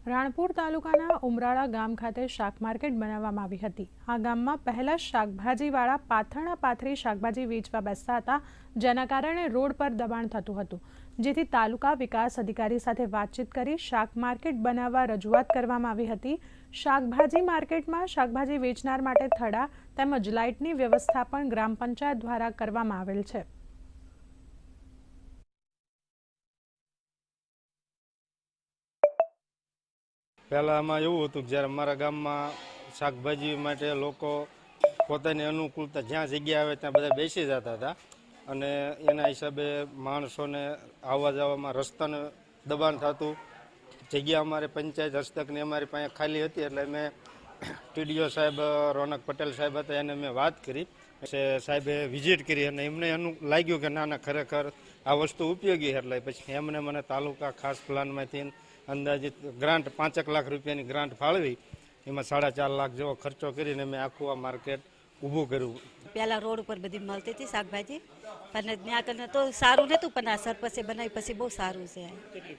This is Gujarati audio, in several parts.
રાણપુર તાલુકાના ઉમરાળા ગામ ખાતે શાક માર્કેટ બનાવવામાં આવી હતી। આ ગામમાં પહેલા શાકભાજીવાળા પાથરણા પાથરી શાકભાજી વેચવા બેસતા હતા, જેના કારણે રોડ પર દબાણ થતું હતું, જેથી તાલુકા વિકાસ અધિકારી સાથે વાતચીત કરી શાક માર્કેટ બનાવવા રજૂઆત કરવામાં આવી હતી। શાકભાજી માર્કેટમાં શાકભાજી વેચનાર માટે થડા તેમજ લાઇટની વ્યવસ્થા પણ ગ્રામ પંચાયત દ્વારા કરવામાં આવેલ છે। પહેલાંમાં એવું હતું કે જ્યારે અમારા ગામમાં શાકભાજી માટે લોકો પોતાની અનુકૂળતા જ્યાં જગ્યા આવે ત્યાં બધા બેસી જતા હતા અને એના હિસાબે માણસોને આવવા જવામાં રસ્તાને દબાણ થતું। જગ્યા અમારે પંચાયત હસ્તકની અમારી પાસે ખાલી હતી એટલે મેં ટીડીઓ સાહેબ રોનક પટેલ સાહેબ હતા એને મેં વાત કરી, સાહેબે વિઝિટ કરી અને એમને એનું લાગ્યું કે ના ખરેખર આ વસ્તુ ઉપયોગી છે। એટલે પછી એમને મને તાલુકા ખાસ પ્લાનમાંથી અંદાજિત ગ્રાન્ટ 5 લાખ રૂપિયાની ગ્રાન્ટ ફાળવી, એમાં 4.5 લાખ જેવો ખર્ચો કરીને મેં આખું આ માર્કેટ ઊભું કર્યું। પહેલાં રોડ ઉપર બધી મળતી હતી શાકભાજી, પણ ત્યાં કરીને તો સારું નહોતું, પણ આ સરપંચે બનાવી પછી બહુ સારું છે।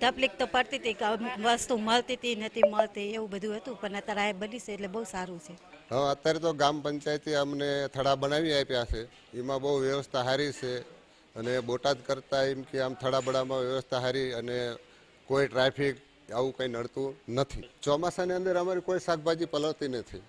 તકલીફ તો પડતી હતી કે અમુક વસ્તુ મળતી હતી નથી મળતી એવું બધું હતું, પણ અત્યારે આ બની છે એટલે બહુ સારું છે। હા, અત્યારે તો ગ્રામ પંચાયતે અમને થડા બનાવી આપ્યા છે, એમાં બહુ વ્યવસ્થા સારી છે અને બોટાદ કરતાં એમ કે આમ થડા બડામાં વ્યવસ્થા સારી અને કોઈ ટ્રાફિક આવું કંઈ નડતું નથી। ચોમાસાની અંદર અમારી કોઈ શાકભાજી પલળતી નથી।